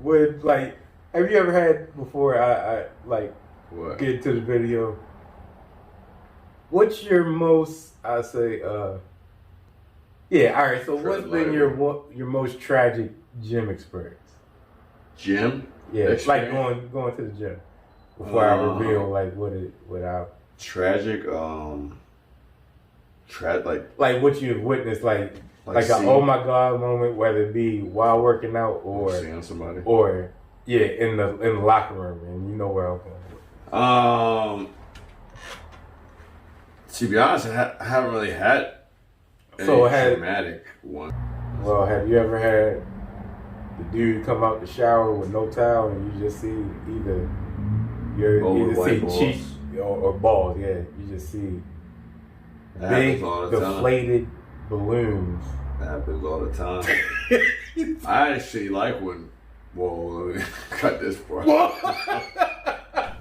would like. Have you ever had before? I like What? get to the video. What's your most? I say. Yeah. All right. So what's been your most tragic gym experience? Gym? Yeah, experience? like going to the gym. Before I reveal like what I tragic like what you've witnessed like an oh my god moment, whether it be while working out or seeing somebody or in the locker room, and you know where I'm going. To be honest, I haven't really had any dramatic one. Well, have you ever had the dude come out the shower with no towel and you just see either see cheeks or balls? Yeah, you just see big deflated balloons. That happens all the time. I actually like when. Well, let me cut this part.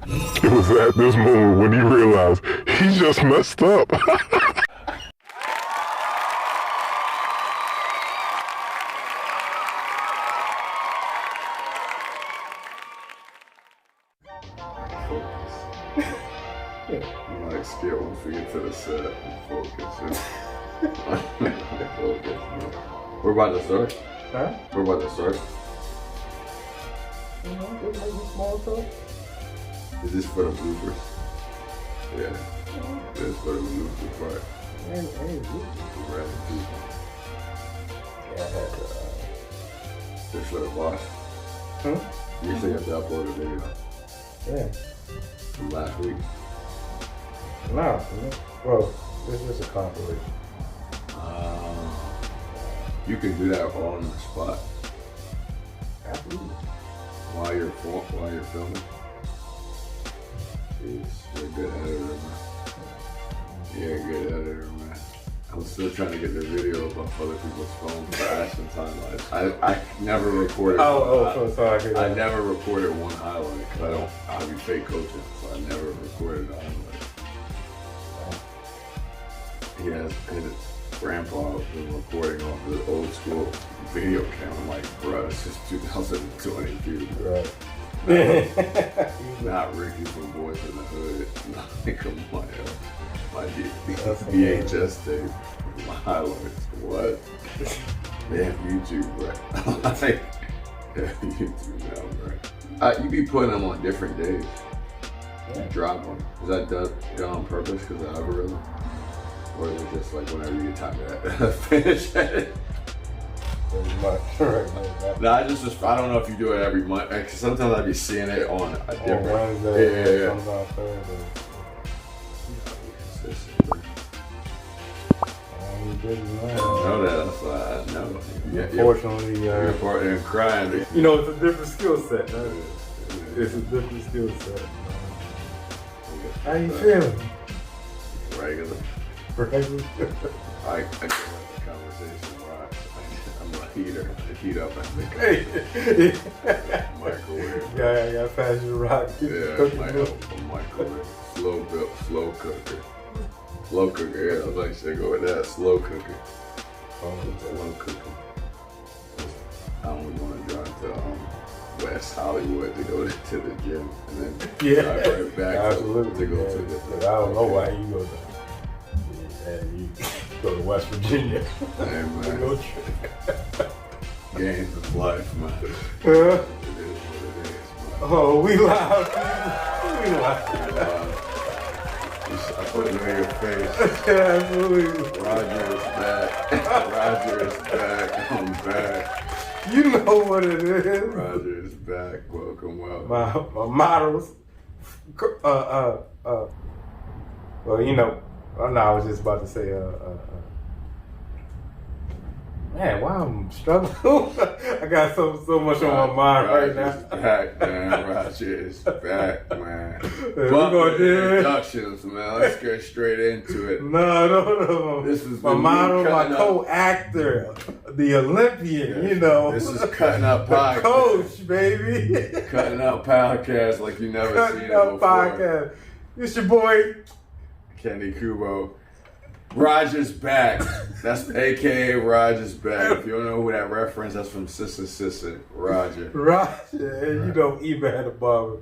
It was at this moment when he realized he just messed up. I'm like scared once we get to the set and focus. We're about to start? Huh? We're about to start? You know, just make a small talk. Is this for the bloopers? Yeah. This is for the bloopers part. Hey, Right. Yeah, I had This for the boss. You said you have to upload a video. Yeah. From last week. No. Well, this is a compilation. You can do that all on the spot. Absolutely. While you're filming. Jeez, you're a good editor, man. You're a good editor, man. I'm still trying to get the videos off other people's phones for Ashton timelines. I never recorded. So sorry. I never recorded one highlight because I'll be fake coaching, so I never recorded a highlight. He has his grandpa been recording off the old school video camera. I'm like, bro, this is 2022. Right. Not Ricky from Boys in the Hood. Like, come on, my VHS tape, my highlights. What? They have YouTube, bro. Like, they have YouTube now, bro. You be putting them on different days. You drop them. Is that done on purpose because of the algorithm? Or is it just like whenever you get time to finish it? Pretty much. Right. No, I don't know if you do it every month. Cause sometimes I be seeing it on a different Wednesday. Yeah. Sometimes Thursday. I know that. That's why I know. Unfortunately, you're part and crying. You know, it's a different skill set. It's a different skill set. How you feeling? Regular. Regular. I get like the conversation where I'm a heater. I heat up and microwave. Yeah, I got pass you the rock. A microwave. Slow cooker. Slow cooker, yeah, I was like, should go with that. Slow cooker. Slow cooker. I don't want to drive to West Hollywood to go to the gym and then drive right back to go to the different. I don't know why you go to. You go to West Virginia. Hey, man. Go Games of life, man. It is what it is, man. Oh, we live. We live. I put it in your face. Absolutely. Roger is back. Roger is back. I'm back. You know what it is. Roger is back. Welcome. My models. Well, you know. Oh, no, I was just about to say, man, why I'm struggling? I got so much on my mind right now. Back, man. Roger is back, man. We're going to introductions, man. Let's get straight into it. No. This is my model, my co-actor, the Olympian, you know. This is Cuttin Up Podcast. The coach, baby. Cuttin Up Podcast like you never seen it before. Podcast. It's your boy, Kenny Kubo. Roger's back. That's AKA Roger's back. If you don't know who that reference, that's from Sister, Roger. Roger, and you know, Eman The Barber,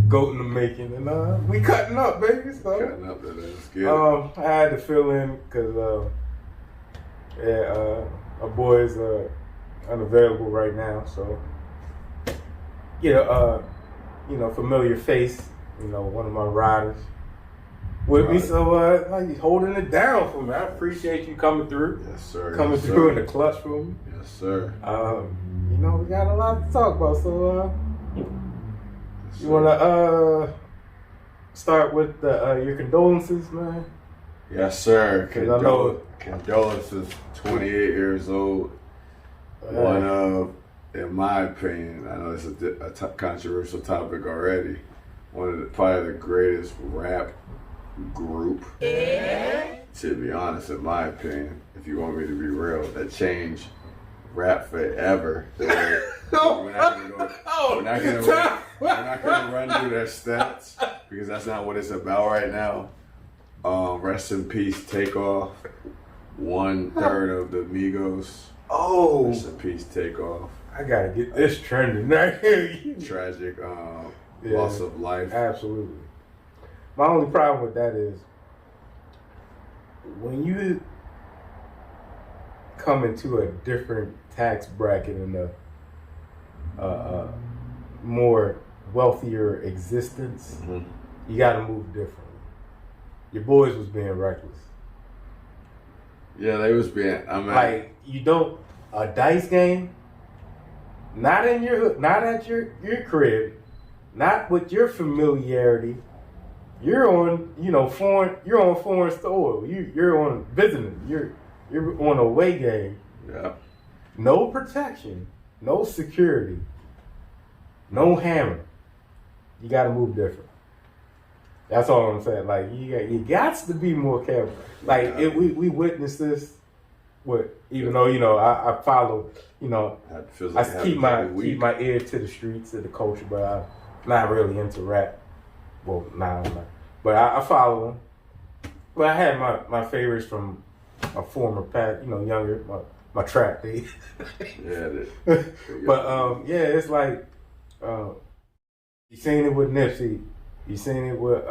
goat in the making, and we cutting up, baby. So cutting up, that is good. I had to fill in because our boy is unavailable right now, so familiar face, one of my riders with me, so he's holding it down for me. I appreciate you coming through. Yes, sir. Coming through in the clutch for me. Yes, sir. We got a lot to talk about, so you wanna start with your condolences, man? Yes, sir. Condolences. 28 years old. One of, in my opinion, I know it's a controversial topic already. One of probably the greatest rap group. To be honest, in my opinion, if you want me to be real, that changed rap forever. We're not gonna run through their stats because that's not what it's about right now. Rest in peace, Takeoff. 1/3 of the Migos. Oh, rest in peace, Takeoff. I gotta get this trending right here. Tragic loss of life. Absolutely. My only problem with that is when you come into a different tax bracket and a more wealthier existence, you got to move differently. Your boys was being reckless. Yeah, they was being. Like a dice game, not at your crib, not with your familiarity. You're on, foreign. You're on foreign soil. You're on visiting. You're on a away game. Yeah. No protection, no security, no hammer. You got to move different. That's all I'm saying. Like you got to be more careful. Like we witnessed this. Even though I follow, I keep my ear to the streets, to the culture, but I'm not really into rap. Well, I'm not. But I follow them. But I had my favorites from a former past, younger, my trap days. But it's like you seen it with Nipsey, you seen it with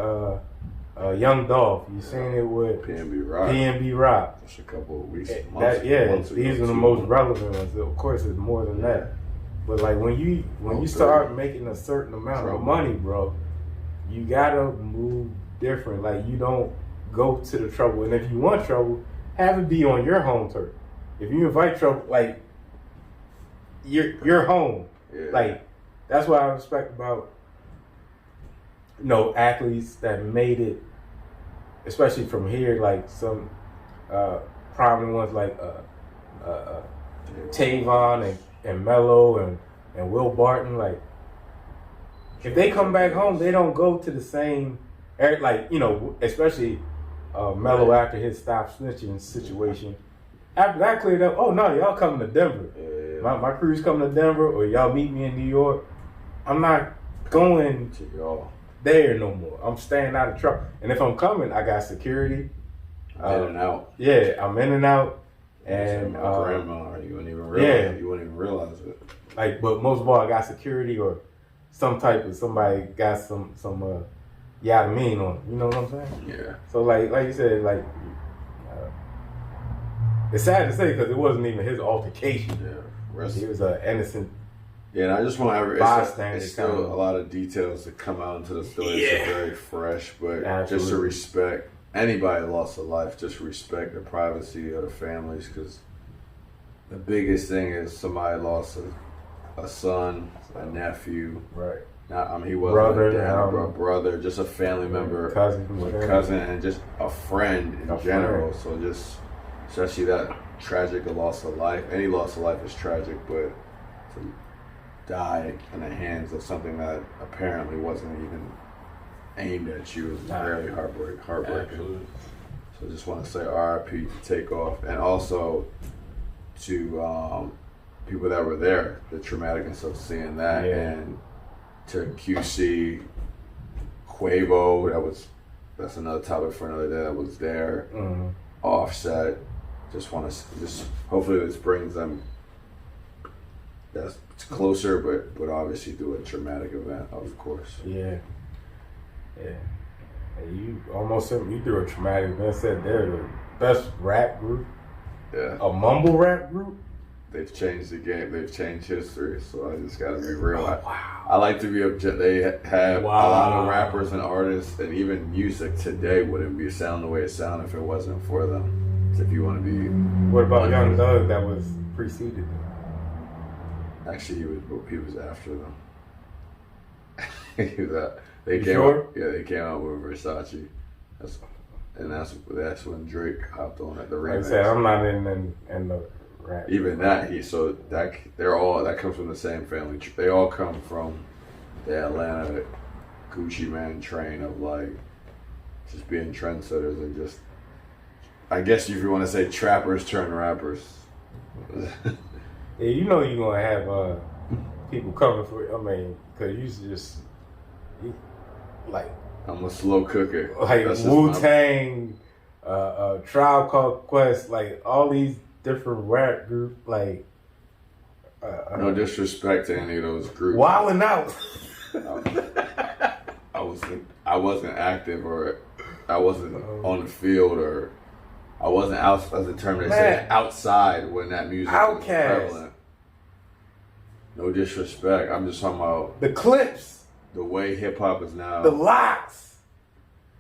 Young Dolph, you seen it with PNB Rock. Just a couple of weeks. These are the most relevant ones. Of course, it's more than that. But like when you start making a certain amount of money, bro, you gotta move different. Like you don't go to the trouble, and if you want trouble, have it be on your home turf. If you invite trouble, like you're home. Yeah. Like that's what I respect about athletes that made it, especially from here. Like some prominent ones like Tavon and Melo and Will Barton. Like if they come back home, they don't go to the same, especially Melo after his stop snitching situation. After that cleared up, oh no, y'all coming to Denver. Yeah. My crew's coming to Denver, or y'all meet me in New York. I'm not going to y'all there no more. I'm staying out of trouble. And if I'm coming, I got security. In and out. Yeah, I'm in and out. And grandma, you wouldn't even realize. You wouldn't even realize it. But most of all, I got security or some type of somebody got some mean on it. You know what I'm saying? Yeah. So like you said, it's sad to say because it wasn't even his altercation. Yeah. He was an innocent. Yeah, and I just want to it's still a lot of details to come out into the story. Yeah. It's very fresh, but just to respect anybody that lost a life, just respect the privacy of the families, because the biggest thing is somebody lost a son, a nephew. Right. He wasn't a brother, just a family member, cousin, and just a friend in general. So just, especially that tragic loss of life. Any loss of life is tragic, but to die in the hands of something that apparently wasn't even aimed at you is very heartbreaking. Absolutely. So I just want to say RIP to Takeoff, and also to people that were there, the traumaticness of seeing that, and to QC, Quavo, that's another topic for another day, that was there. Offset. Just hopefully this brings them that's closer, but obviously through a traumatic event, of course. Yeah. And you almost said you threw a traumatic event. Said they're the best rap group. Yeah. A mumble rap group. They've changed the game. They've changed history. So I just gotta be real. Oh, wow. I like to be objective. They have a lot of rappers and artists, and even music today wouldn't be sound the way it sounded if it wasn't for them. So if you want to be. What about Young Thug that was preceded them? Actually, he was after them. He was out. They You came sure? out, yeah, they came out with Versace. That's when Drake hopped on at the remix. Like I said, I'm not in the rap. Even that that comes from the same family. They all come from the Atlanta Gucci Man train of like just being trendsetters and just, I guess if you want to say trappers turn rappers. Yeah, you know you're gonna have people coming for. I mean, cause you just like I'm a slow cooker. Like Wu-Tang, Tribe Called Quest, like all these different rap groups, like no disrespect to any of those groups. Wildin' Out. I wasn't active, or I wasn't on the field, or I wasn't out, as a term they say, outside when that music was prevalent. No disrespect. I'm just talking about the Clips, the way hip hop is now. the Locks.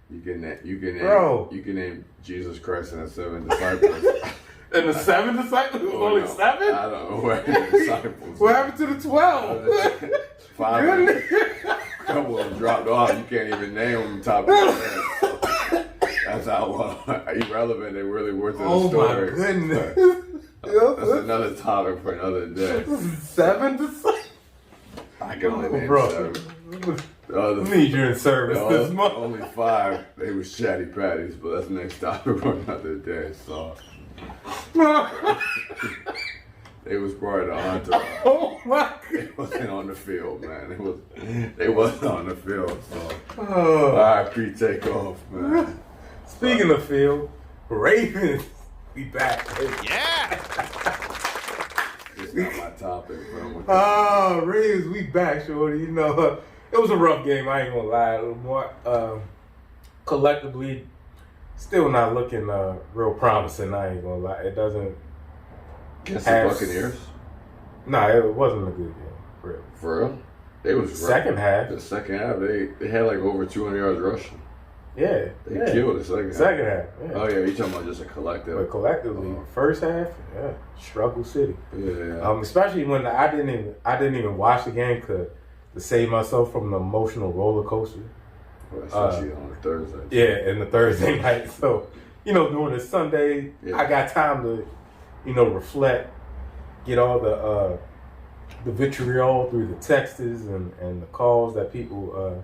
You can name Jesus Christ and the 7 disciples. And the 7 disciples? Only 7? I don't know where the disciples. What happened to the 12? 5. A couple of them dropped off. You can't even name them top 10. That's how irrelevant they really were to the story. Oh my goodness. That's another topic for another day. 7 disciples? I can only name 7. We need you in service this month. Only 5. They were chatty patties, but that's the next topic for another day. So they was part of the entourage. Oh my God. It wasn't on the field, man. They wasn't on the field. So R.I.P. Takeoff, man. Speaking of field, Ravens, we back. Yeah. It's not my topic, bro. Ravens, we back, shorty. You know, it was a rough game. I ain't gonna lie. A little more collectively, still not looking real promising. I ain't gonna lie. It doesn't. Against the Buccaneers? No, it wasn't a good game. For real. For real? They was second half. The second half, they had like over 200 yards rushing. Yeah, they killed the second half. Second half. Yeah. Oh yeah, you talking about just a collective? But collectively, first half, yeah, struggle city. Yeah. Especially when I didn't even watch the game to save myself from the emotional roller coaster. Well, especially on a Thursday. Yeah, and the Thursday night. So, during the Sunday, I got time to, reflect, get all the vitriol through the texts and the calls that people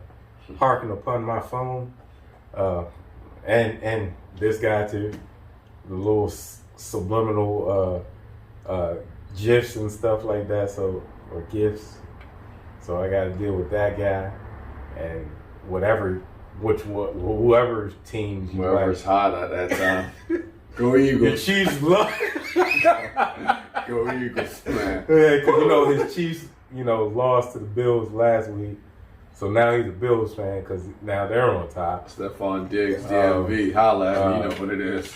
harken upon my phone. And this guy too, the little subliminal gifs and stuff like that. So, or gifts. So I got to deal with that guy and whoever's teams you whoever's hot at that time. Go Eagles. The Chiefs love. Go Eagles, man. Yeah, because his Chiefs, lost to the Bills last week. So now he's a Bills fan because now they're on top. Stephon Diggs, DMV, holla at me, you know what it is.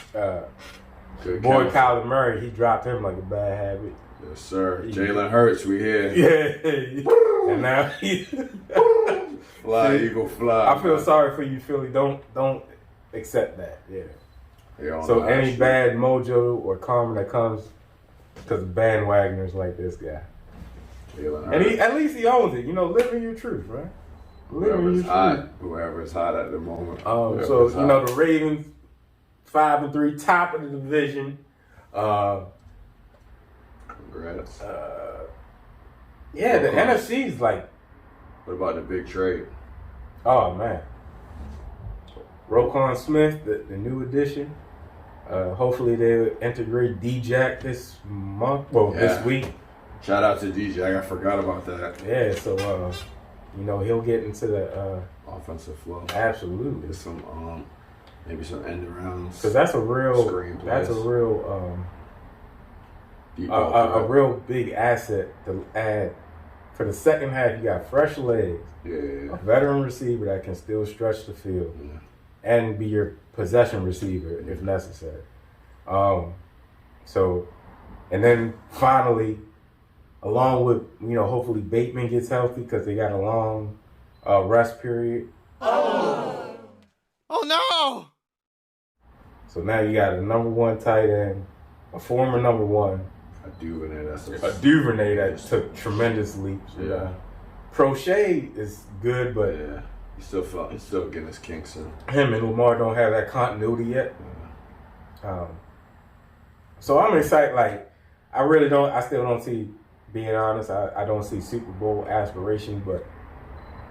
Boy, Kyler Murray, he dropped him like a bad habit. Yes, sir. Jalen Hurts, we here. Yeah. And now he... Fly, Eagle, fly. I feel sorry for you, Philly. Don't accept that. Yeah. So any bad mojo or karma that comes because bandwagoners like this guy. And at least he owns it. Living your truth, right? Whoever's hot at the moment. So the Ravens, 5-3, top of the division. Congrats. Yeah, the NFC's like. What about the big trade? Oh man, Roquan Smith, the new addition. Hopefully they'll integrate D-Jack this month. Well, this week. Shout out to DJ. I forgot about that. Yeah, so he'll get into the offensive flow. Absolutely. There's some Maybe some end rounds. Because that's a real big asset to add. For the second half, you got fresh legs. Yeah. A veteran receiver that can still stretch the field and be your possession receiver if necessary. And then finally, along with, hopefully Bateman gets healthy because they got a long rest period. Oh no! So now you got a number one tight end, a former number one. A Duvernay that took tremendous leaps. Yeah. Prochet is good, but he's still getting his kinks in. Him and Lamar don't have that continuity yet. So I'm excited. Like, I still don't see, being honest, I don't see Super Bowl aspirations, but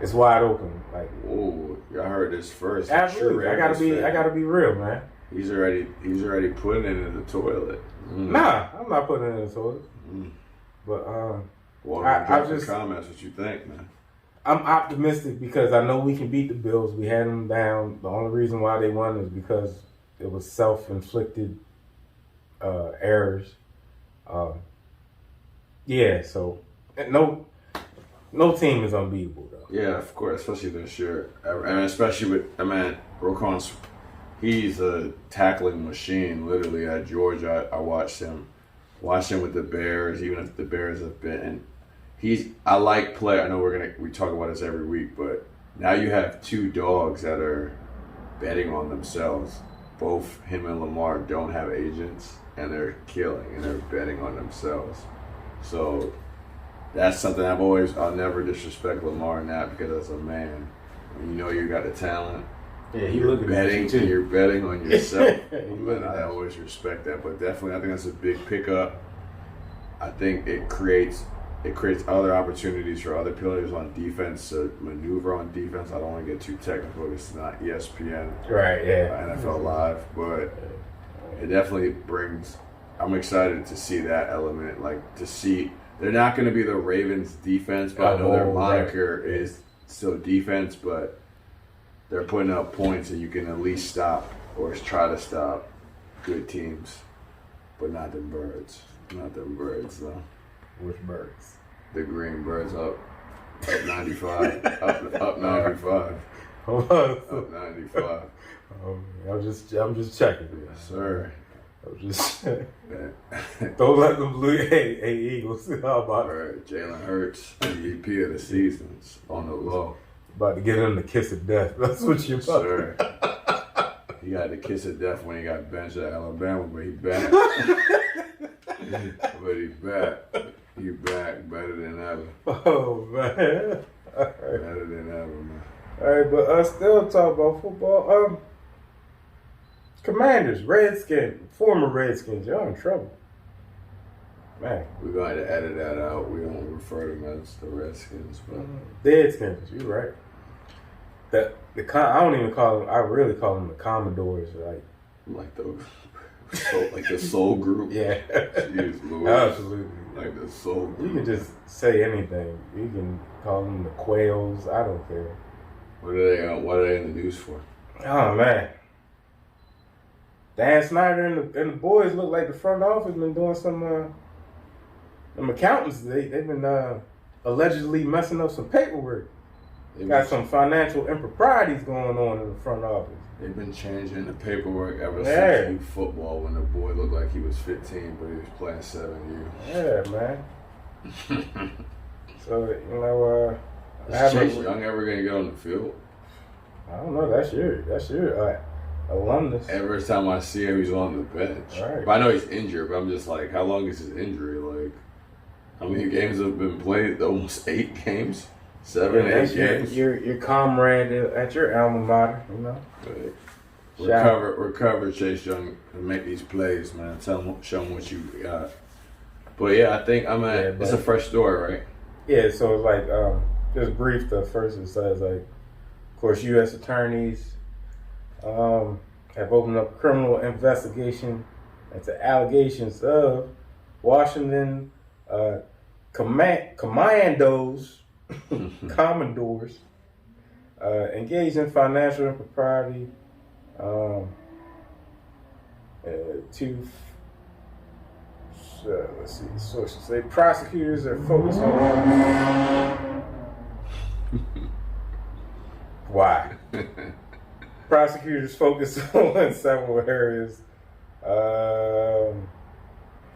it's wide open. Like, oh, y'all heard this first. Absolutely. I gotta be real, man. He's already putting it in the toilet. Nah, I'm not putting it in the toilet. But drop some comments what you think, man. I'm optimistic because I know we can beat the Bills. We had them down. The only reason why they won is because it was self-inflicted errors. So no team is unbeatable though. Yeah, of course, especially this year. And especially with Roquan's, he's a tackling machine. Literally at Georgia, I watched him with the Bears, even if the Bears have been. I like play. I know we talk about this every week, but now you have two dogs that are betting on themselves. Both him and Lamar don't have agents, and they're killing, and they're betting on themselves. So that's something I'll never disrespect Lamar in that, because as a man, when you know you got the talent, you're betting on yourself. But I always respect that. But definitely, I think that's a big pickup. I think it creates other opportunities for other players on defense to maneuver on defense. I don't want to get too technical. It's not ESPN, right? Yeah, NFL Live, but it definitely brings. I'm excited to see that element. Like, to see they're not going to be the Ravens defense, but I know their moniker is still defense, but they're putting up points, and you can at least stop or try to stop good teams, but not them birds. Not them birds, though. Which birds? The green birds up 95. up 95. Hold on. Up 95. I'm just checking. Yes, sir. I'm just don't let them lose. Hey, Eagles. How about all right, Jalen Hurts, MVP of the seasons on the low. About to get him the kiss of death. That's what you're about. Sir. He got the kiss of death when he got benched at Alabama, but he back. But he back. He back better than ever. Oh, man. All right. Better than ever, man. All right, but still talk about football. Commanders, Redskins, former Redskins, y'all in trouble. Man. We're going to edit that out. We don't refer to them as the Redskins, but Deadskins, you're right. I don't even call them, I really call them the Commodores, like the soul group. Yeah. Jeez, Louis. Absolutely. Like the soul group. You can just say anything. You can call them the Quails. I don't care. What are they in the news for? Oh, man. Dan Snyder and the boys look like the front office been doing some, them accountants, they've been allegedly messing up some paperwork. Got some financial improprieties going on in the front office. They've been changing the paperwork ever since youth football, when the boy looked like he was 15, but he was playing 7 years. Yeah, man. So, is Chase Young ever going to get on the field? I don't know. That's your alumnus. Every time I see him, he's on the bench. Right. But I know he's injured, but I'm just like, how long is his injury? Like, how many games have been played? Almost 8 games? 7, 8 games? Your comrade at your alma mater, you know? Recover Chase Young and make these plays, man. Show him what you got. But yeah, I think it's a fresh story, right? Yeah, so it's like, just brief, the first it says, like, of course, U.S. attorneys have opened up a criminal investigation into allegations of Washington commandos, commodores, engaged in financial impropriety Let's see. Sources say prosecutors are focused on. Why? Prosecutors focus on several areas.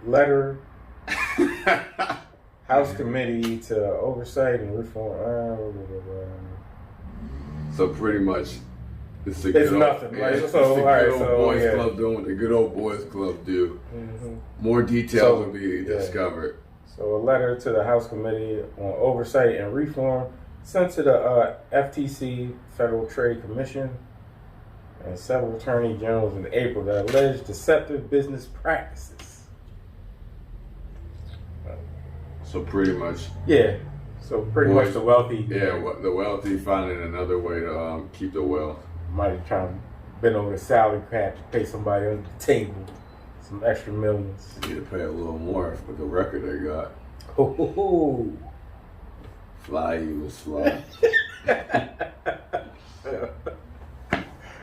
Letter, House Committee to Oversight and Reform. So pretty much, it's nothing. Yeah, it's the good old boys club doing what the good old boys club do. Mm-hmm. More details will be discovered. So a letter to the House Committee on Oversight and Reform sent to the FTC, Federal Trade Commission, and several attorney generals in April that alleged deceptive business practices. So pretty much. Yeah. So pretty much the wealthy. Yeah, the wealthy finding another way to keep the wealth. Might have trying to bend over the salary cap to pay somebody under the table some extra millions. You need to pay a little more for the record they got. Oh. Fly, Eagles, fly.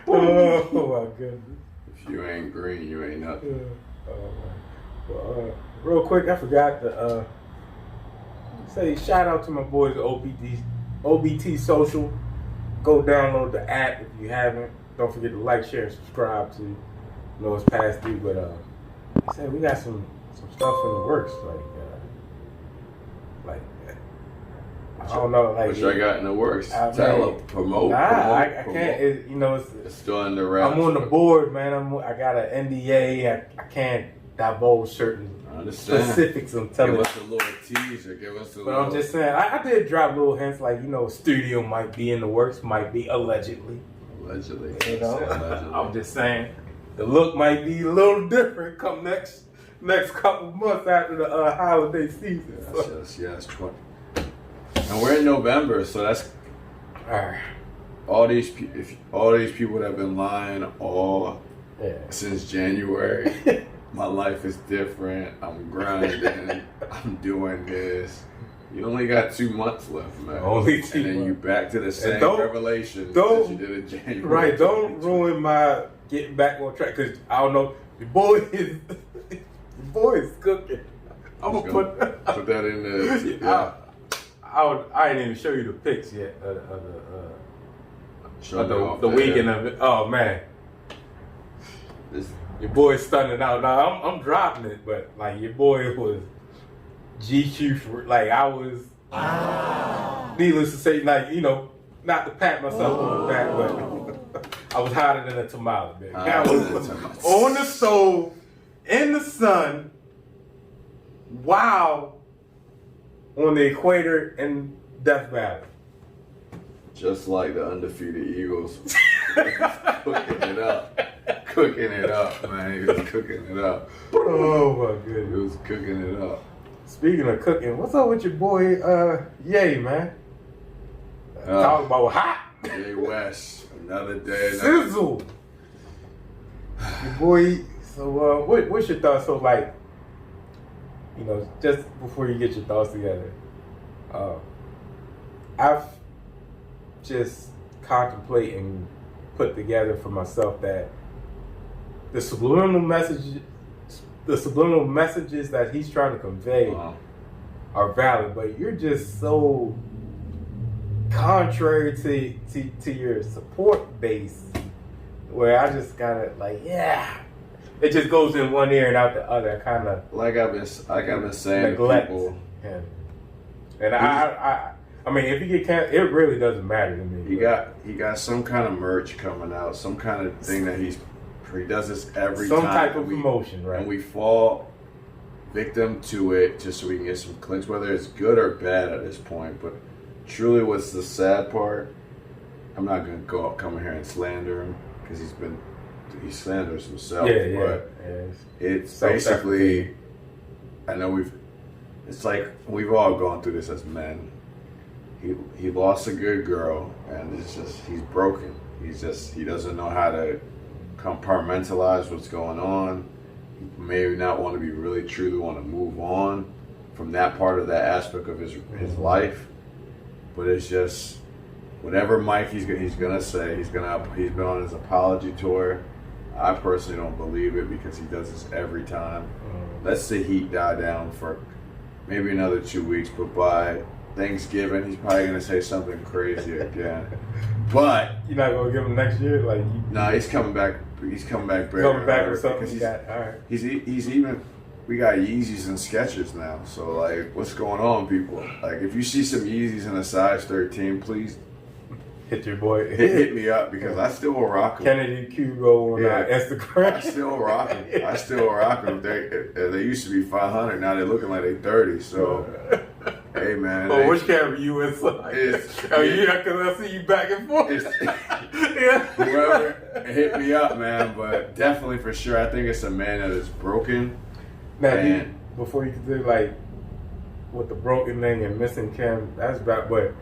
Oh my goodness. If you ain't green, you ain't nothing. Real quick, I forgot to say shout out to my boys at OBT Social. Go download the app if you haven't. Don't forget to like, share, and subscribe to know it's past due. But I said we got some stuff in the works, like I don't know, like which I got in the works. Tell them, promote. I can't. It's still under wraps. I'm on the board, man. I got an NDA. I can't divulge certain specifics. I'm telling you. Give us a little teaser. But I'm just saying, I did drop little hints, like studio might be in the works, might be allegedly. Allegedly. Allegedly. I'm just saying, the look might be a little different come next couple months after the holiday season. Yes. And we're in November, so that's all these people that have been lying since January. My life is different. I'm grinding. I'm doing this. You only got 2 months left, man. Only 2 months. And then you back to the same revelation that you did in January. Right. Don't ruin my getting back on track, because I don't know. Your boy is cooking. I'm gonna put that in there. Yeah. I didn't even show you the pics yet of the weekend of it. Oh man, your boy's stunning out. Now I'm dropping it, but like your boy was GQ for I was. Needless to say, not to pat myself on the back, but I was hotter than a tamale, man. I was on the stove in the sun. Wow. On the equator in Death Valley. Just like the undefeated Eagles. Cooking it up, man. He was cooking it up. Oh my goodness. He was cooking it up. Speaking of cooking, what's up with your boy Ye, man? Talking about hot. Ye West. Another day. Sizzle. Your boy, so what's your thoughts? So just before you get your thoughts together, I've just contemplate and put together for myself that the subliminal messages that he's trying to convey are valid, but you're just so contrary to your support base, where I just gotta it just goes in one ear and out the other. Kind of like I've been saying neglect to people. Him. And I mean, if you get canceled, it really doesn't matter to me. He got some kind of merch coming out, some kind of thing that he does this every some time. Some type of promotion, right? And we fall victim to it just so we can get some clicks, whether it's good or bad at this point. But truly, what's the sad part? I'm not gonna come in here and slander him because he slanders himself. But it's basically, I know it's like we've all gone through this as men. He lost a good girl, and it's just he's broken. He doesn't know how to compartmentalize what's going on. He may not want to be really truly want to move on from that part of that aspect of his life, but it's just whatever Mike he's gonna say, he's been on his apology tour. I personally don't believe it because he does this every time. Let's the heat die down for maybe another 2 weeks, but by Thanksgiving he's probably gonna say something crazy again. But you're not gonna give him next year, like? Nah, he's coming back. He's coming back better. Coming back with something. He's even. We got Yeezys and Skechers now. So like, what's going on, people? Like, if you see some Yeezys in a size 13, please hit your boy. Hit me up because I still will rock them. Kennedy Cugo on Instagram. I still rock them. They used to be 500. Now they're looking like they 30. So. Hey man. Oh, which camera you inside? Because I see you back and forth. Whoever hit me up, man. But definitely for sure, I think it's a man that is broken. Now, before you do like with the broken thing and missing Kim, that's bad. But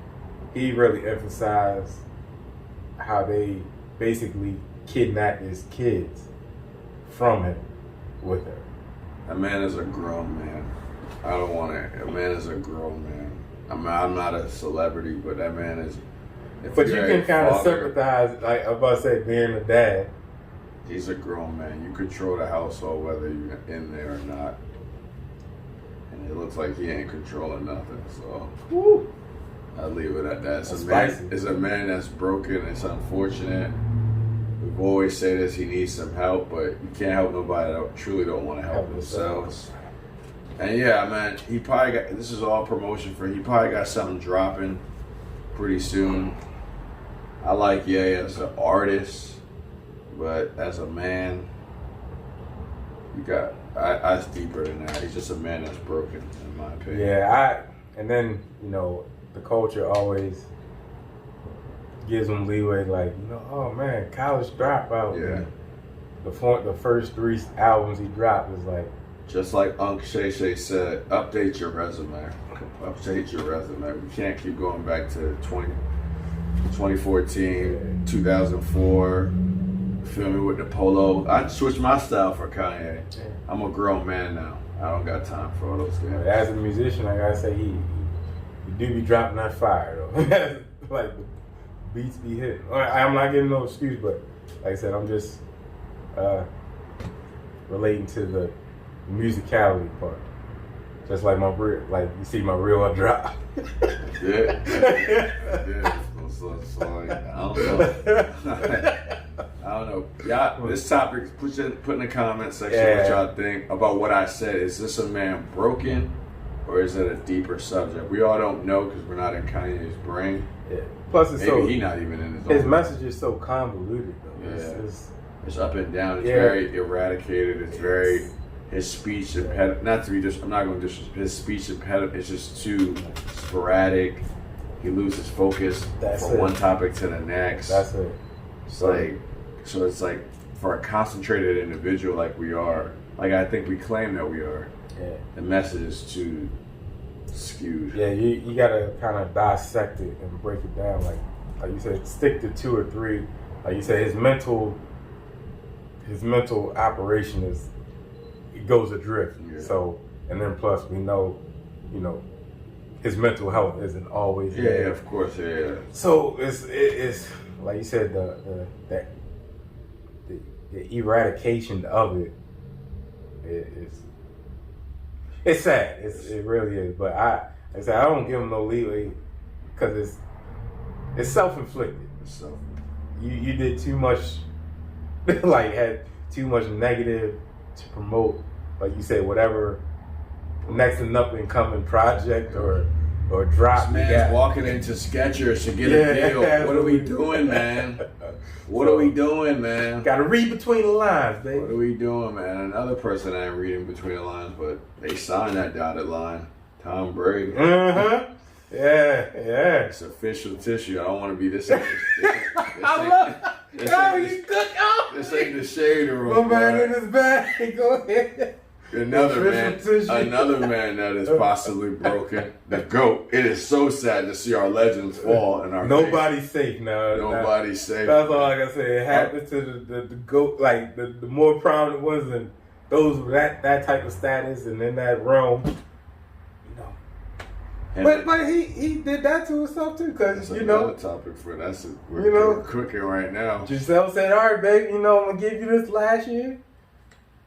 he really emphasized how they basically kidnapped his kids from him with her. That man is a grown man. I don't want to. A man is a grown man. I'm not a celebrity, but that man is. But you can kind of sympathize, like I'm about to say, being a dad. He's a grown man. You control the household whether you're in there or not. And it looks like he ain't controlling nothing. So I'll leave it at that. It's a man that's broken. It's unfortunate. We've always said this. He needs some help, but you can't help nobody that truly don't want to help themselves. And yeah, man, he probably got, this is all promotion for, he probably got something dropping pretty soon. I like Ye as an artist, but as a man, it's deeper than that. He's just a man that's broken, in my opinion. Yeah, and then, the culture always gives him leeway, like, oh man, college dropout. Yeah. The first 3 albums he dropped was like, just like Unc Shay Shay said, update your resume. Update your resume. We can't keep going back to 2014, 2004. Feel me with the polo. I switched my style for Kanye. I'm a grown man now. I don't got time for all those things. As a musician, I gotta say, he do be dropping that fire though. Like beats be hitting. I'm not getting no excuse, but like I said, I'm just relating to the musicality part. Just like like you see my real drop. Yeah. So, I don't know. Y'all, this topic, put in the comment section what y'all think about what I said. Is this a man broken or is it a deeper subject? We all don't know because we're not in Kanye's brain. Yeah. Plus, maybe he's not even in his message is so convoluted though. Yeah. It's up and down. It's very eradicated. It's very. His speech impediment, I'm not going to disrespect, his speech impediment is just too sporadic. He loses focus from one topic to the next. That's it. So it's like for a concentrated individual like we are, like I think we claim that we are, the message is too skewed. Yeah, you got to kind of dissect it and break it down. Like you said, stick to 2 or 3. Like you said, his mental operation it goes adrift. Yeah. So, and then plus we know, his mental health isn't always there. Yeah, of course, yeah. So it's like you said, the eradication of it it's sad. It really is. But I don't give him no leeway because it's self-inflicted. You did too much, like had too much negative to promote, like you said, whatever next and up and coming project or drop. This man's walking into Skechers to get a deal. What are we doing, man? What are we doing, man? Gotta read between the lines, baby. What are we doing, man? Another person I ain't reading between the lines, but they signed that dotted line. Tom Brady. Mm-hmm. Yeah. It's official tissue. I don't want to be this. This ain't the shade room. My man in his bag. Go ahead. Another man that is possibly broken. The GOAT. It is so sad to see our legends fall in our Nobody's safe now. Nobody's safe. That's all I can say. It happens to the GOAT, like the more prominent ones and those with that type of status and in that realm. But he did that to himself too, because you know. That's another topic for that's we're cooking right now. Giselle said, "All right, babe, you know I'm gonna give you this last year.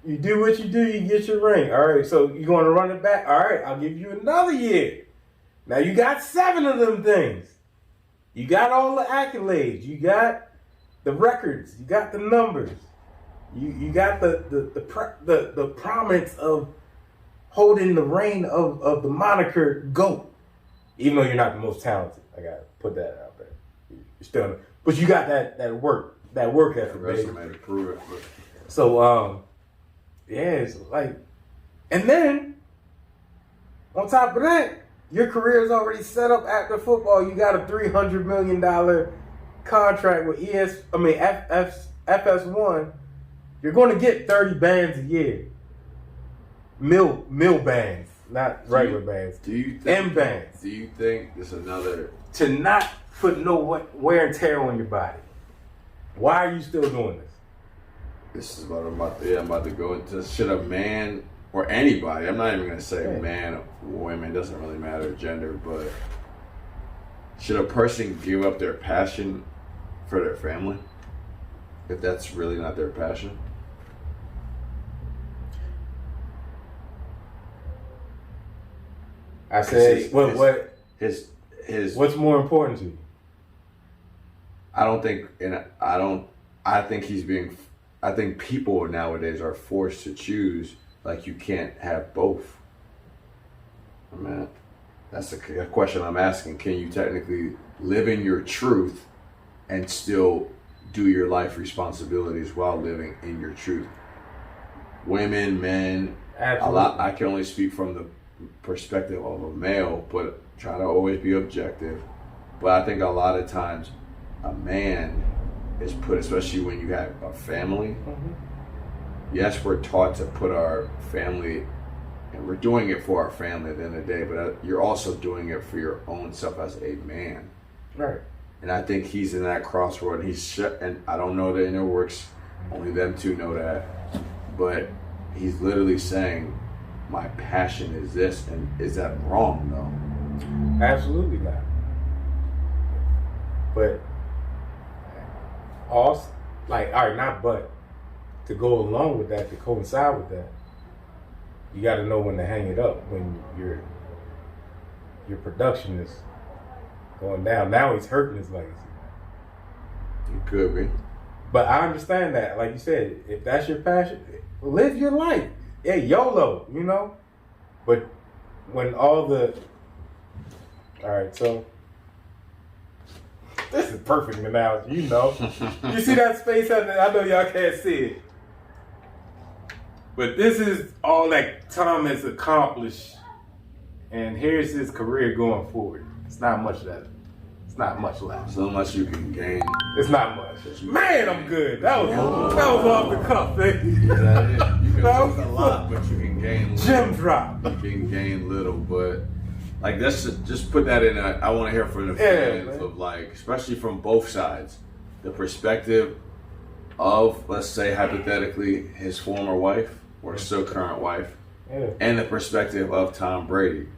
You do what you do, you get your ring. All right, so you gonna run it back? All right, I'll give you another year. Now you got 7 of them things. You got all the accolades. You got the records. You got the numbers. You got the promise of holding the reign of the moniker GOAT. Even though you're not the most talented, I gotta put that out there. You're still, but you got that work ethic, Resume to prove it. So yeah, it's like, and then on top of that, your career is already set up after football. You got a $300 million contract with FS1. You're going to get 30 bands a year. Mill bands, not regular bands. Do you think, M bands. Do you think this is another to not put no wear and tear on your body? Why are you still doing this? This is what I'm about to go into. Should a man or anybody, I'm not even going to say man or women, it doesn't really matter gender, but should a person give up their passion for their family if that's really not their passion? I said, what's more important to you? I think people nowadays are forced to choose. Like, you can't have both. I mean, that's a question I'm asking. Can you technically live in your truth and still do your life responsibilities while living in your truth? Women, men, Absolutely. I can only speak from the perspective of a male, but try to always be objective. But I think a lot of times a man is put, especially when you have a family. Mm-hmm. Yes, we're taught to put our family, and we're doing it for our family at the end of the day, but you're also doing it for your own self as a man. Right. And I think he's in that crossroad, and I don't know the inner works, only them two know that, but he's literally saying, my passion is this, and is that wrong, though? Absolutely not. But also, like, all right, not but, to go along with that, to coincide with that, you got to know when to hang it up when your production is going down. Now he's hurting his legacy. It could be. But I understand that, like you said, if that's your passion, live your life. Yeah, YOLO, you know? But when all right, so this is perfect analogy, you know. You see that space out there? I know y'all can't see it. But this is all that Tom has accomplished, and here's his career going forward. It's not much left. It's not much left. So much you can gain. It's not much. Man, I'm good. That was off the cuff, baby. Yeah, that is. You can lose a lot, but you can gain little. Gem drop. You can gain little, but like that's just put that in. I want to hear from the fans of, like, especially from both sides, the perspective of, let's say hypothetically, his former wife or still current wife, and the perspective of Tom Brady.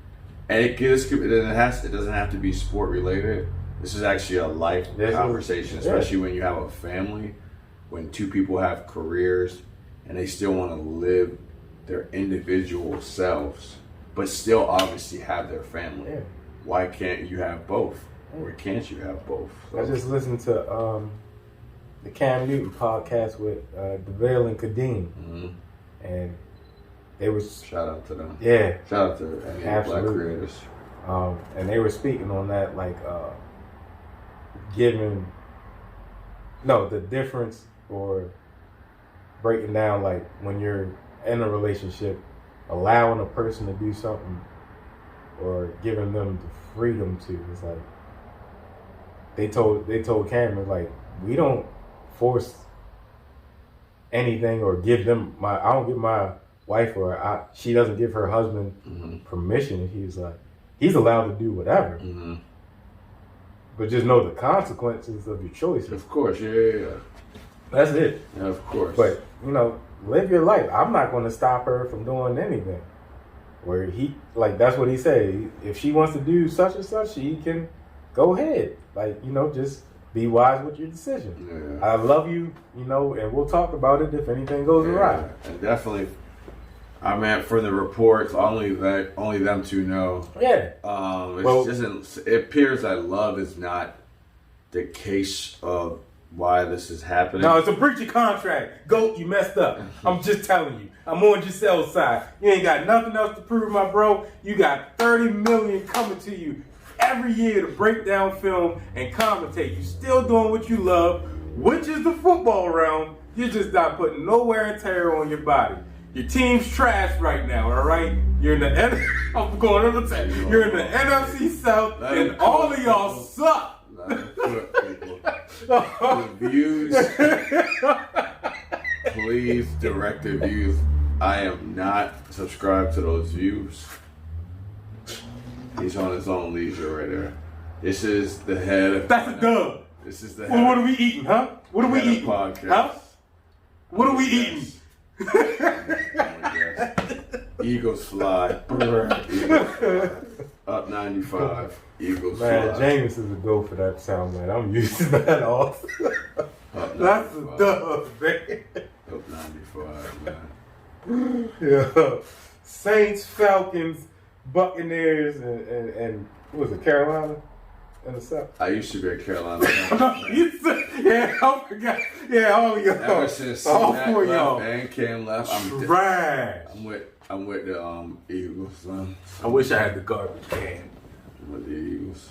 And it doesn't have to be sport related. This is actually a life conversation, especially when you have a family, when two people have careers and they still want to live their individual selves, but still obviously have their family. Yeah. Why can't you have both? Or can't you have both? So, I just listened to the CUTT N UP podcast with DeVale and Cuttin. Mm-hmm. And they was shout out to them. Yeah. Shout out to any Black creators. And they were speaking on that, like the difference, or breaking down, like, when you're in a relationship, allowing a person to do something or giving them the freedom to. It's like they told Cameron, like, we don't force anything or give them I don't give my wife she doesn't give her husband permission. He's like, he's allowed to do whatever. Mm-hmm. But just know the consequences of your choices. Of course, yeah. That's it. Yeah, of course. But, live your life. I'm not going to stop her from doing anything. where he, like, that's what he said. If she wants to do such and such, she can go ahead. Like, just be wise with your decision. Yeah. I love you, and we'll talk about it if anything goes awry. And definitely, I mean, for the reports, only them two know. Yeah. It appears that love is not the case of why this is happening. No, it's a breach of contract. Goat, you messed up. I'm just telling you. I'm on Giselle's side. You ain't got nothing else to prove, my bro. You got $30 million coming to you every year to break down film and commentate. You still doing what you love, which is the football realm. You're just not putting no wear and tear on your body. Your team's trash right now, all right? You're in the I'm going on the tag. You're in the NFC South, and all of y'all suck. The views, please direct the views. I am not subscribed to those views. He's on his own leisure right there. This is the head of... That's a dub. This is the head. Well, what are we eating, huh? What are we eating? Podcast. Huh? What are we eating? Eagles fly. Eagles fly. Up 95. Eagles fly. Man, James is a go for that sound, man. I'm using that off. That's a dub, man. Up 95, man. Yeah. Saints, Falcons, Buccaneers, and what was it, Carolina? In the South. I used to be a Carolina. Yeah, I forgot. Yeah, all of y'all. Ever since Mac left and Cam left, I'm with the Eagles. I wish I had the garbage can. I'm with the Eagles.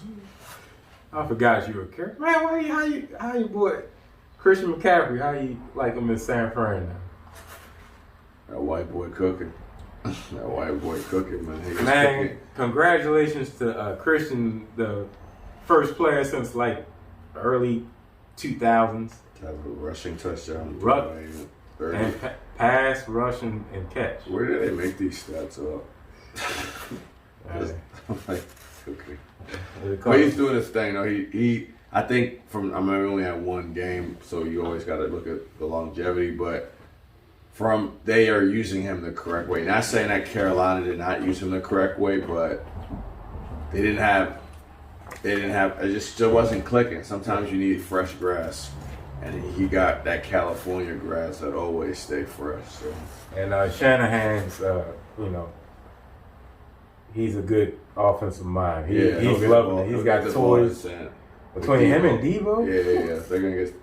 I forgot you were a Carolina. Man, how you boy Christian McCaffrey? How you like him in San Fran now? That white boy cooking. That white boy cooking, man. Man, cooking. Congratulations to Christian, the first player since like early 2000s. To have a rushing touchdown. And pass, rushing, and catch. Where did they make these stats up? I'm like, okay. But he's doing his thing, though. I think we only had one game, so you always got to look at the longevity, but they are using him the correct way. Not saying that Carolina did not use him the correct way, but it just still wasn't clicking. Sometimes you need fresh grass, and he got that California grass that always stay fresh. So. And Shanahan's, he's a good offensive mind. He's loving it. He's got toys between him and Devo. Yeah.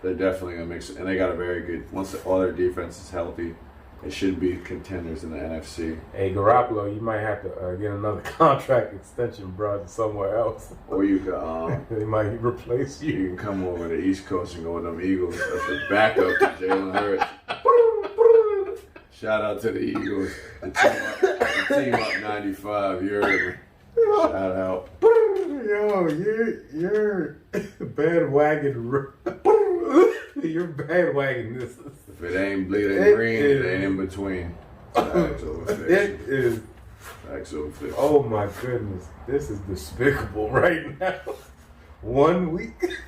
They're definitely gonna mix it, and they got a very good. Once all their defense is healthy, they should be contenders in the NFC. Hey, Garoppolo, you might have to get another contract extension, bro, somewhere else. Or you could, they might replace you. You can come over to the East Coast and go with them Eagles as a backup to Jalen Hurts. Shout out to the Eagles. The team up 95. You heard me. Shout out. Yo, you're bandwagon. You're bandwagon this. If it ain't bleeding green, it ain't in between. It is. Oh my goodness. This is despicable right now. 1 week.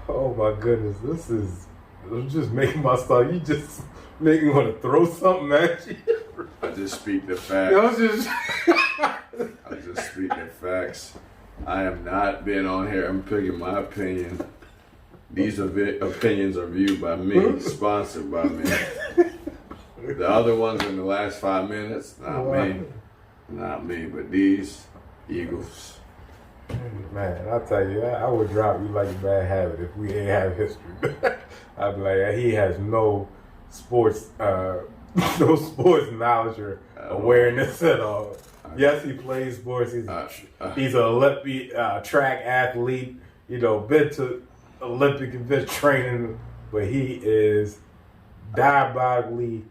Oh my goodness. I'm just making my style. You just make me want to throw something at you. I just speak the facts. I just speak the facts. I am not being on here. I'm picking my opinion. These opinions are viewed by me, sponsored by me. The other ones in the last 5 minutes, not me, but these Eagles. Man, I'll tell you, I would drop you like a bad habit if we didn't have history. I'd be like, he has no sports knowledge or awareness at all. Yes, he plays sports. He's an Olympian track athlete. Been to Olympic event training, but he is diabolically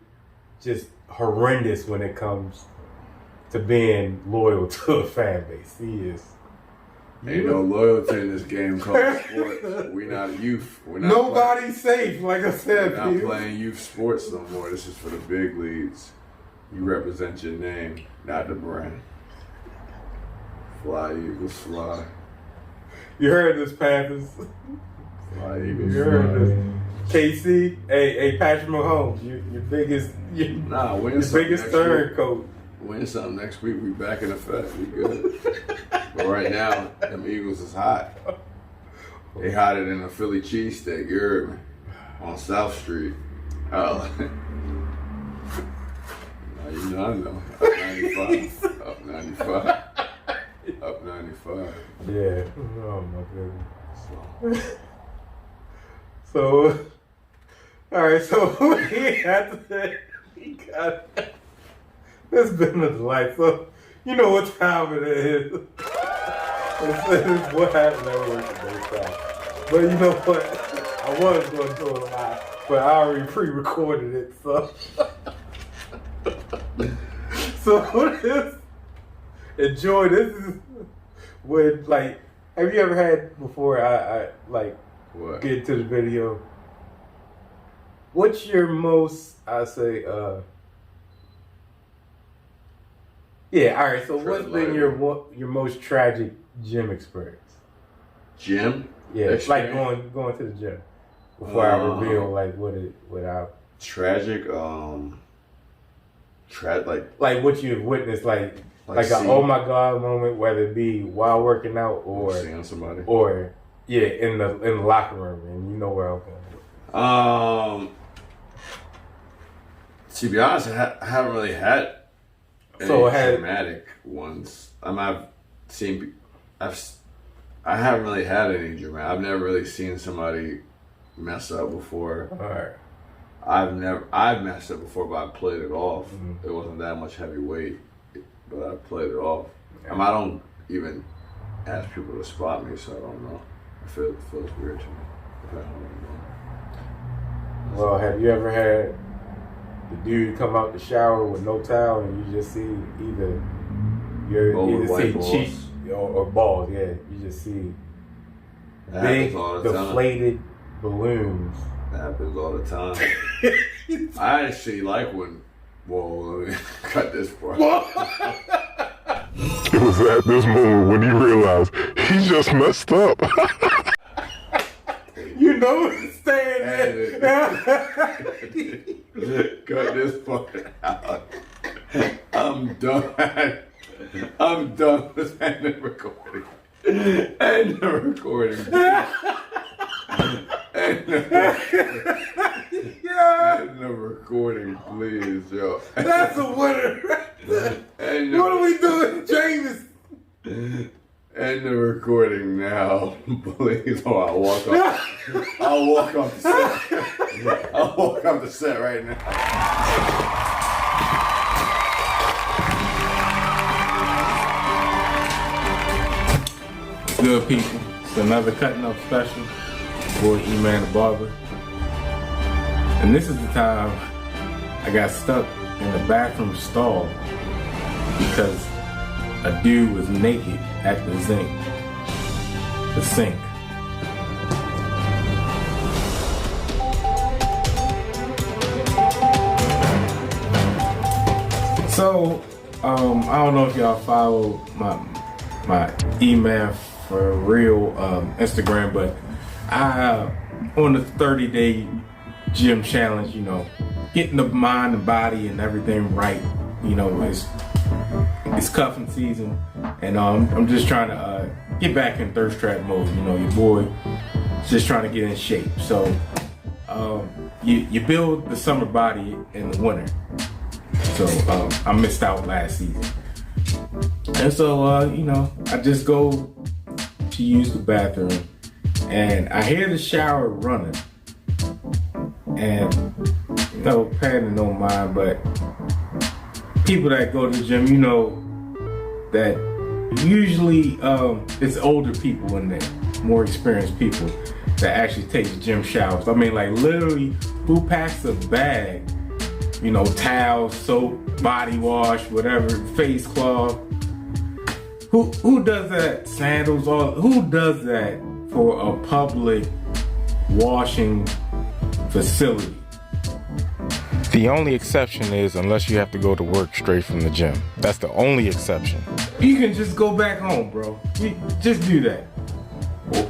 just horrendous when it comes to being loyal to a fan base. He is. Ain't no loyalty in this game called sports. We not youth. Nobody's safe, like I said. We're not playing youth sports no more. This is for the big leagues. You represent your name, not the brand. Fly, Eagles, fly. You heard this, Panthers. Fly, Eagles, you heard this. KC, hey, Patrick Mahomes, your biggest turncoat. Win something next week, we back in effect. We good. But right now, them Eagles is hot. They hotter than a Philly cheesesteak, you heard me? On South Street. Oh. Now you know I know. Up 95. Up 95. Up 95. Yeah. Oh my goodness. So alright, so we got it's been a delight. So you know what time it is. It's what happened at work today. But you know what? I was going to do it live, but I already pre-recorded it, so enjoy this. Is when, like, have you ever had before I what? Get into the video? What's your most, yeah, all right, so what's been your most tragic gym experience? Gym? Yeah, it's like going to the gym. Before I reveal what I tragic like what you've witnessed, like an oh my god moment, whether it be while working out or seeing somebody, or in the locker room, and you know where I'm going. To be honest, I haven't really had any dramatic ones. I haven't really had any dramatic. I've never really seen somebody mess up before. All right. I've messed up before, but I played it off. Mm-hmm. It wasn't that much heavy weight, but I played it off. Yeah. I don't even ask people to spot me, so I don't know. It feels weird to me. I don't know. Well, have you ever had the dude come out the shower with no towel and you just see either cheeks or balls? Yeah, you just see big deflated balloons. That happens all the time. I actually like when. Whoa, let me cut this part. It was at this moment when he realized he just messed up. You know it's staying there. Cut this part out. I'm done. I'm done with the recording. End the recording. End the recording, please, yo. That's a winner. What are we doing, James? End the recording now, please. Oh, I'll walk off the set. I'll walk off the set right now. Good people, it's another Cuttin Up special. Boy, Eman The Barber. And this is the time I got stuck in the bathroom stall because a dude was naked at the sink. So, I don't know if y'all follow my Eman For Real Instagram, but I on the 30-day gym challenge, you know, getting the mind and body and everything right. You know, it's cuffing season, and I'm just trying to get back in thirst trap mode. You know, your boy is just trying to get in shape. So you build the summer body in the winter. So I missed out last season, and so you know, I just go to use the bathroom, and I hear the shower running, and you know, paying no mind, but people that go to the gym, you know, that usually it's older people in there, more experienced people that actually take the gym showers. I mean, like literally, who packs a bag? You know, towels, soap, body wash, whatever, face cloth. Who does that? Sandals, who does that for a public washing facility? The only exception is unless you have to go to work straight from the gym. That's the only exception. You can just go back home, bro. You just do that.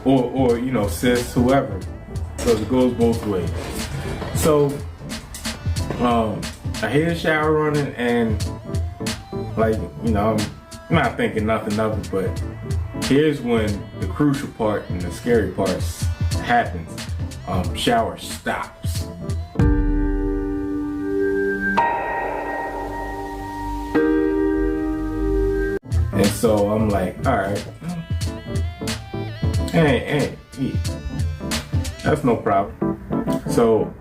Or you know, sis, whoever. because it goes both ways. So, I hear the shower running and like, you know, I'm not thinking nothing of it, but here's when the crucial part and the scary part happens. Shower stops. And so I'm like, all right, hey, that's no problem. So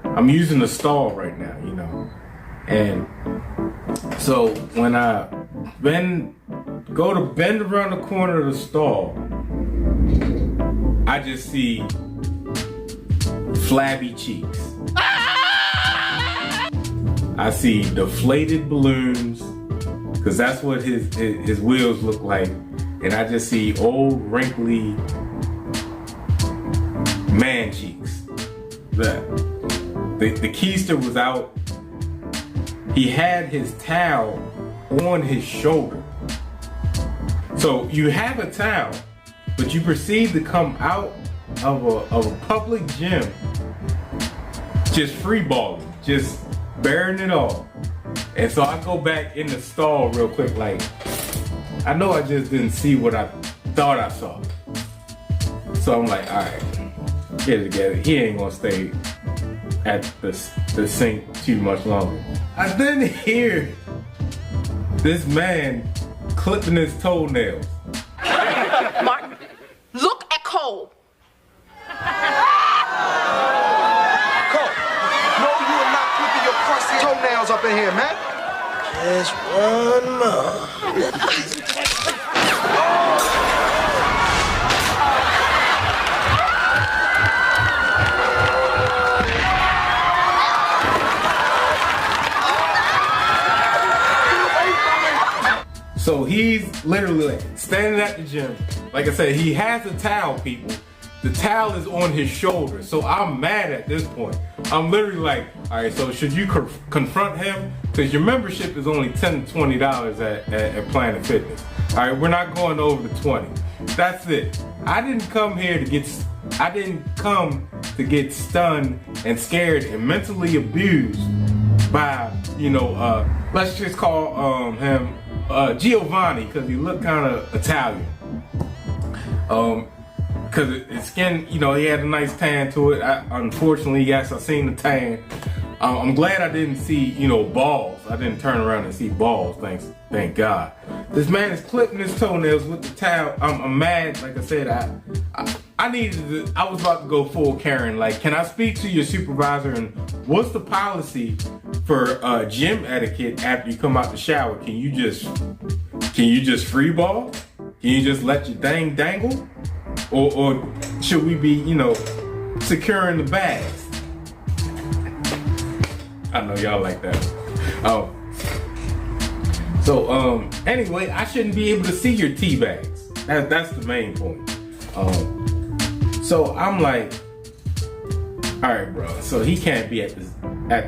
I'm using the stall right now, you know, and so when I go to bend around the corner of the stall, I just see flabby cheeks. I see deflated balloons, because that's what his wheels look like, and I just see old wrinkly man cheeks. The keister was out. He had his towel on his shoulder. So you have a towel, but you proceed to come out of a public gym just free balling, just bearing it all. And so I go back in the stall real quick, like, I know I just didn't see what I thought I saw. So I'm like, all right, get it together. He ain't gonna stay at the sink too much longer. I then hear this man clipping his toenails. Martin, look at Cole. Cole, no, you are not clipping your crusty toenails up in here, man. Just one more. So he's literally like standing at the gym. Like I said, he has a towel, people. The towel is on his shoulder. So I'm mad at this point. I'm literally like, all right, so should you confront him? Because your membership is only $10 to $20 at Planet Fitness. All right, we're not going over the 20. That's it. I didn't come to get stunned and scared and mentally abused by, you know, let's just call him Giovanni, because he looked kind of Italian. Because his skin, you know, he had a nice tan to it. Unfortunately, yes, I seen the tan. I'm glad I didn't see, you know, balls. I didn't turn around and see balls, thank God. This man is clipping his toenails with the towel. I'm mad. Like I said, I was about to go full Karen. Like, can I speak to your supervisor, and what's the policy for gym etiquette after you come out the shower? Can you just free ball? Can you just let your thing dangle? Or should we be, you know, securing the bags? I know y'all like that. Anyway, I shouldn't be able to see your tea bags. That's the main point. So I'm like, all right, bro. So he can't be at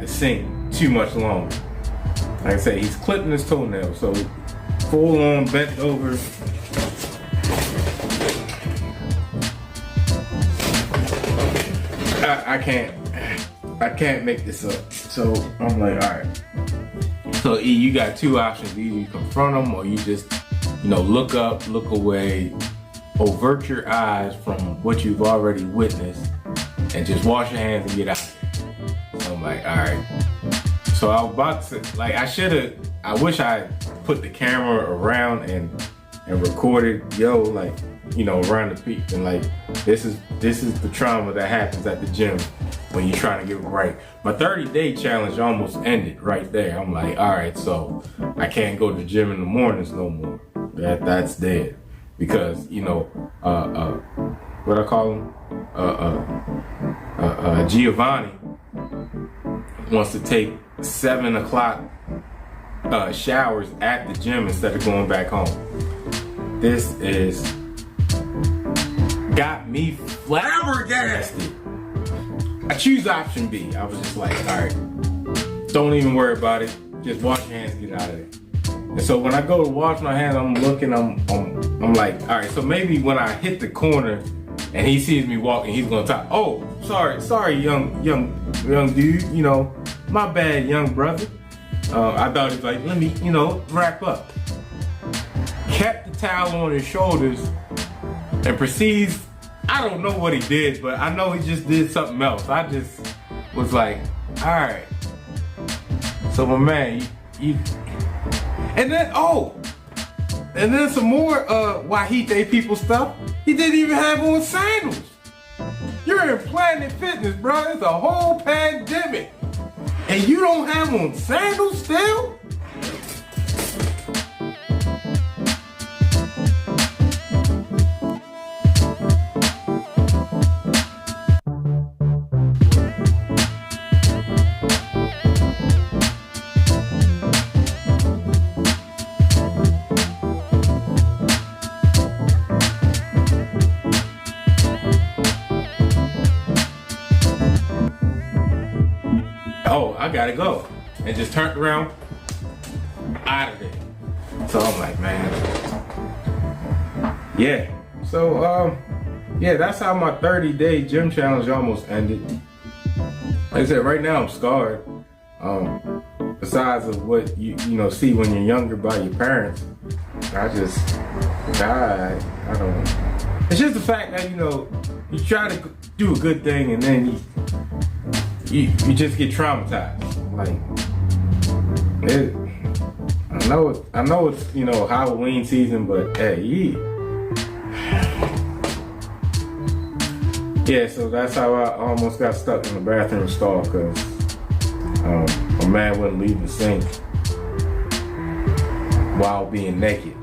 the sink too much longer. Like I say, he's clipping his toenails, so full on bent over. I can't make this up. So I'm like, all right. So E, you got two options. Either you confront them, or you just, you know, look up, look away, avert your eyes from what you've already witnessed, and just wash your hands and get out of here. So I'm like, all right. So I was about to, like, I wish I put the camera around and recorded, like, you know, around the peak, and like, this is the trauma that happens at the gym when you're trying to get it right. My 30-day challenge almost ended right there. I'm like, all right, so I can't go to the gym in the mornings no more. That's dead. Because, you know, what I call him? Giovanni wants to take 7 o'clock showers at the gym instead of going back home. This got me flabbergasted. I choose option B. I was just like, all right, don't even worry about it. Just wash your hands, get out of there. And so when I go to wash my hands, I'm looking, I'm like, all right, so maybe when I hit the corner and he sees me walking, he's gonna talk. Oh, sorry, young dude. You know, my bad, young brother. I thought he's like, let me, wrap up. Kept the towel on his shoulders and proceeds. I don't know what he did, but I know he just did something else. I just was like, all right. So my man, and then some more Wahite people stuff. He didn't even have on sandals. You're in Planet Fitness, bro. It's a whole pandemic. And you don't have on sandals still? Oh, I gotta go. And just turned around, out of there. So I'm like, man. Yeah. So, that's how my 30-day gym challenge almost ended. Like I said, right now I'm scarred. Besides of what you see when you're younger by your parents, I just died. I don't know. It's just the fact that, you try to do a good thing and then you just get traumatized. Like, I know it's Halloween season, but hey, yeah. So that's how I almost got stuck in the bathroom stall because a man wouldn't leave the sink while being naked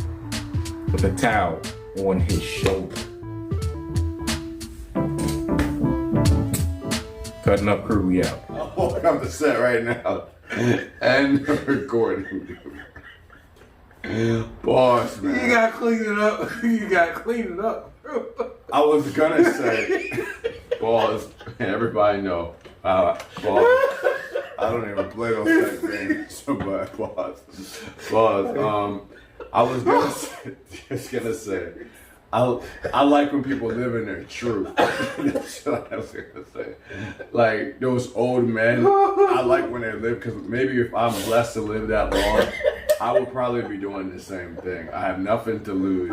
with a towel on his shoulder. Cutting Up crew, we out. I'll walk up the set right now and recording. Boss, man. You gotta clean it up. I was gonna say, boss, everybody know. Boss, I don't even play those type games, but boss, I was gonna say, I like when people live in their truth. That's what I was gonna say. Like those old men, I like when they live because maybe if I'm blessed to live that long, I would probably be doing the same thing. I have nothing to lose.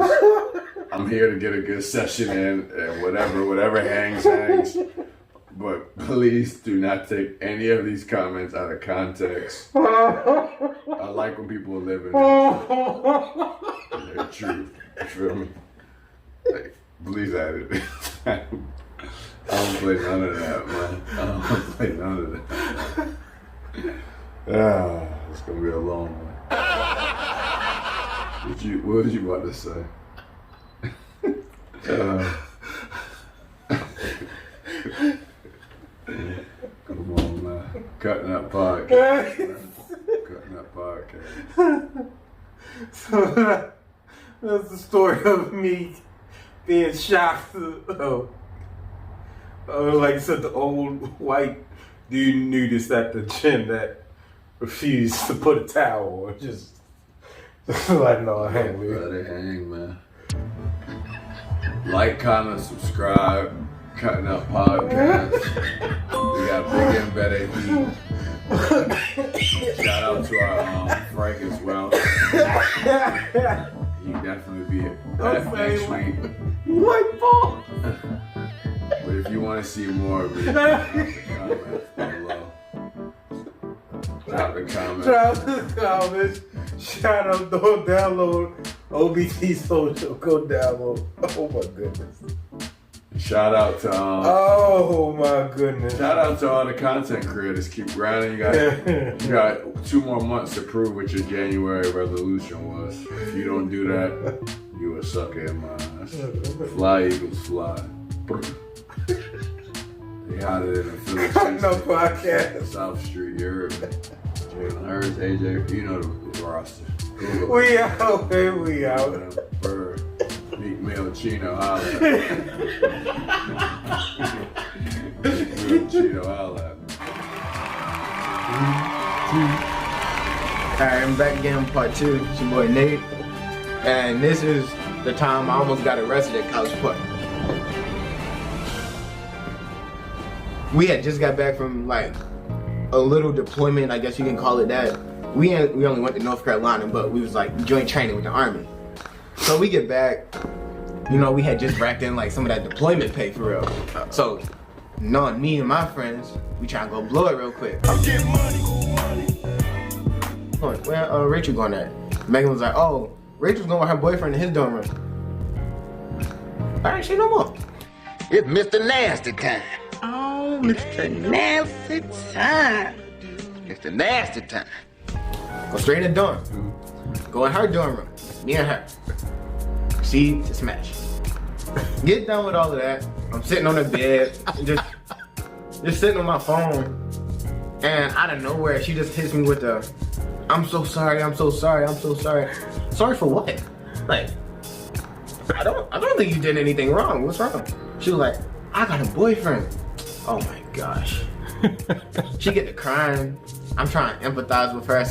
I'm here to get a good session in, and whatever hangs. But please do not take any of these comments out of context. I like when people live in their truth. You feel me? Like, please add it. I don't play none of that, man. I don't play none of that. It's gonna be a long one. What did you about to say? Come on, man. Cutting Up Podcast. Cutting Up Podcast. So that's the story of me being shocked. Like I said, the old white dude nudist at the gym that refused to put a towel on. Just like, no, hang with Let it hang, man. Like, comment, subscribe. Cutting Up Podcast. We got Big and Better Heat. Shout out to our Frank as well. He definitely be back next week. You like Paul? But if you want to see more of me, drop the comments below. Drop the comments. Shout out, don't download OBT Social. Go download. Oh my goodness. Shout out to oh my goodness. Shout out to all the content creators. Keep grinding. You got 2 more months to prove what your January resolution was. If you don't do that, you a sucker in my eyes. Fly Eagles fly. They hotter than a Philly No podcast. South Street, you heard me. Jalen Hurts, AJ, you know the roster. We out, man. We out. Bird. Meek Mill, Chino, holla. Chino, holla. Alright, I'm back again, part 2. It's your boy Nate. And this is the time I almost got arrested at College Park. we had just got back from like a little deployment, I guess you can call it that. We only went to North Carolina, but we was like joint training with the Army. So we get back, you know, we had just racked in like some of that deployment pay for real. So knowing me and my friends, we try to go blow it real quick. I'm getting money. Where Rachel going at? Megan was like, oh, Rachel's going with her boyfriend in his dorm room. I ain't seen no more. It's Mr. Nasty time. Oh, Mr. Nasty time. Mr. Nasty time. Go straight in the dorm. Go in her dorm room. Me and her. See to smash. Get done with all of that. I'm sitting on the bed, just sitting on my phone, and out of nowhere, she just hits me with the, I'm so sorry, I'm so sorry, I'm so sorry. Sorry for what? Like, I don't think you did anything wrong. What's wrong? She was like, I got a boyfriend. Oh my gosh. She get to crying. I'm trying to empathize with her,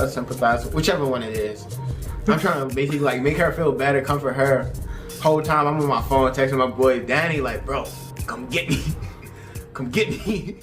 sympathize, whichever one it is. I'm trying to basically like make her feel better, comfort her. Whole time I'm on my phone texting my boy Danny like, bro, come get me. Come get me.